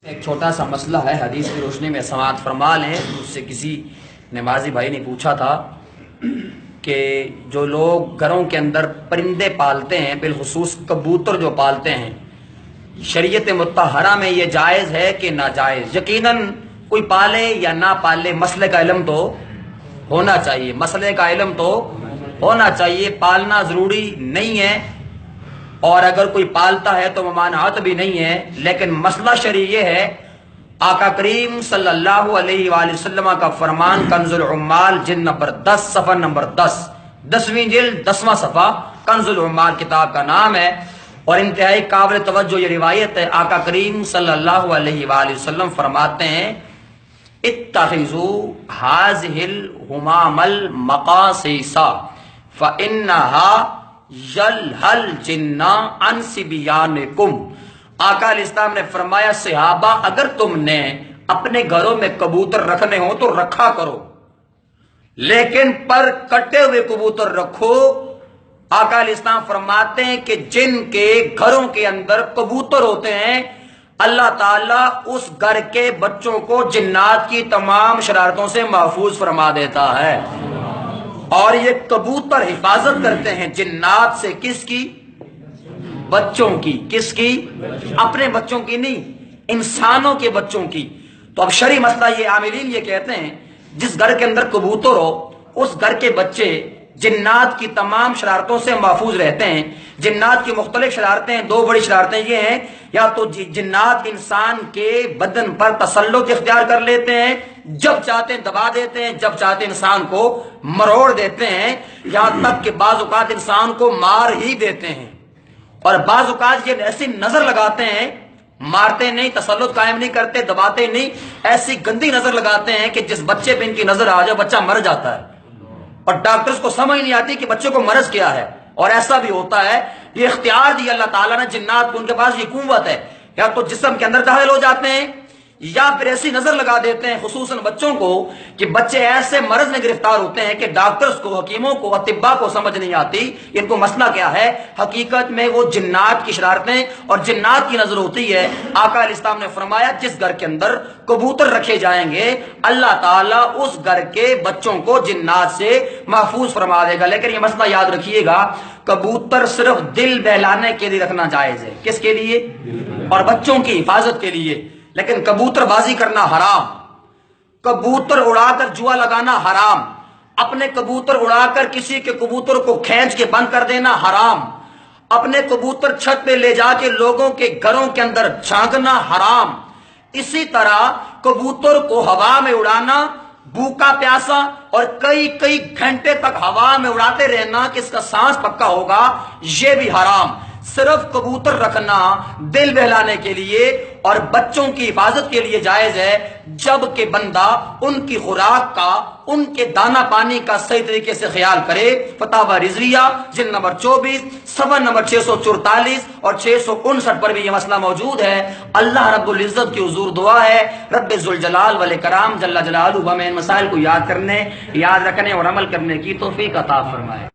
ایک چھوٹا سا مسئلہ ہے، حدیث کی روشنی میں سماعت فرما لیں۔ مجھ سے کسی نمازی بھائی نے پوچھا تھا کہ جو لوگ گھروں کے اندر پرندے پالتے ہیں، بالخصوص کبوتر جو پالتے ہیں، شریعت مطہرہ میں یہ جائز ہے کہ ناجائز؟ یقیناً کوئی پالے یا نہ پالے، مسئلے کا علم تو ہونا چاہیے، مسئلے کا علم تو ہونا چاہیے۔ پالنا ضروری نہیں ہے، اور اگر کوئی پالتا ہے تو ممانعت بھی نہیں ہے، لیکن مسئلہ شرعی یہ ہے، آقا کریم صلی اللہ علیہ وآلہ وسلم کا فرمان کنز العمال جلد نمبر 10 صفحہ نمبر 10ویں جلد 10واں صفحہ کنز العمال کتاب کا نام ہے، اور انتہائی قابل توجہ یہ روایت ہے۔ آقا کریم صلی اللہ علیہ وآلہ وسلم فرماتے ہیں اتخذوا هذه الهمام المقاصيص فإنها یلحل جنا عن صبیانکم۔ آقا علیہ السلام نے فرمایا صحابہ اگر تم نے اپنے گھروں میں کبوتر رکھنے ہوں تو رکھا کرو، لیکن پر کٹے ہوئے کبوتر رکھو۔ آقا علیہ السلام فرماتے ہیں کہ جن کے گھروں کے اندر کبوتر ہوتے ہیں، اللہ تعالیٰ اس گھر کے بچوں کو جنات کی تمام شرارتوں سے محفوظ فرما دیتا ہے، اور یہ کبوتر حفاظت کرتے ہیں جنات سے۔ کس کی؟ بچوں کی۔ کس کی؟ اپنے بچوں کی نہیں، انسانوں کے بچوں کی۔ تو اب شرعی مسئلہ یہ عاملین یہ کہتے ہیں جس گھر کے اندر کبوتر ہو اس گھر کے بچے جنات کی تمام شرارتوں سے محفوظ رہتے ہیں۔ جنات کی مختلف شرارتیں، دو بڑی شرارتیں یہ ہیں، یا تو جنات انسان کے بدن پر تسلط اختیار کر لیتے ہیں، جب چاہتے ہیں دبا دیتے ہیں، جب چاہتے ہیں انسان کو مروڑ دیتے ہیں، یہاں تک کہ بعض اوقات انسان کو مار ہی دیتے ہیں، اور بعض اوقات یہ ایسی نظر لگاتے ہیں، مارتے نہیں، تسلط قائم نہیں کرتے، دباتے نہیں، ایسی گندی نظر لگاتے ہیں کہ جس بچے پہ ان کی نظر آ جائے بچہ مر جاتا ہے، اور ڈاکٹرز کو سمجھ نہیں آتی کہ بچے کو مرض کیا ہے، اور ایسا بھی ہوتا ہے۔ یہ اختیار دیا اللہ تعالیٰ نے جنات کو، ان کے پاس یہ قوت ہے، یا تو جسم کے اندر داخل ہو جاتے ہیں یا پھر ایسی نظر لگا دیتے ہیں خصوصاً بچوں کو کہ بچے ایسے مرض میں گرفتار ہوتے ہیں کہ ڈاکٹرز کو، حکیموں کو، اطباء کو سمجھ نہیں آتی ان کو مسئلہ کیا ہے۔ حقیقت میں وہ جنات کی شرارتیں اور جنات کی نظر ہوتی ہے۔ آقا علیہ السلام نے فرمایا جس گھر کے اندر کبوتر رکھے جائیں گے اللہ تعالیٰ اس گھر کے بچوں کو جنات سے محفوظ فرما دے گا۔ لیکن یہ مسئلہ یاد رکھیے گا، کبوتر صرف دل بہلانے کے لیے رکھنا جائز ہے۔ کس کے لیے؟ اور بچوں کی حفاظت کے لیے۔ لیکن کبوتر بازی کرنا حرام، کبوتر اڑا کر جوا لگانا حرام، اپنے کبوتر اڑا کر کسی کے کبوتر کو کھینچ کے بند کر دینا حرام، اپنے کبوتر چھت پہ لے جا کے لوگوں کے گھروں کے اندر جھانکنا حرام، اسی طرح کبوتر کو ہوا میں اڑانا، بھوکا پیاسا اور کئی گھنٹے تک ہوا میں اڑاتے رہنا کہ اس کا سانس پکا ہوگا، یہ بھی حرام۔ صرف کبوتر رکھنا دل بہلانے کے لیے اور بچوں کی حفاظت کے لیے جائز ہے، جب کہ بندہ ان کی خوراک کا، ان کے دانہ پانی کا صحیح طریقے سے خیال کرے۔ فتاوی رضویہ جلد نمبر 24 صفحہ نمبر 644 اور 659 پر بھی یہ مسئلہ موجود ہے۔ اللہ رب العزت کی حضور دعا ہے رب ذوالجلال والاکرام جل جلالہ ہمیں ان مسائل کو یاد رکھنے اور عمل کرنے کی توفیق عطا فرمائے۔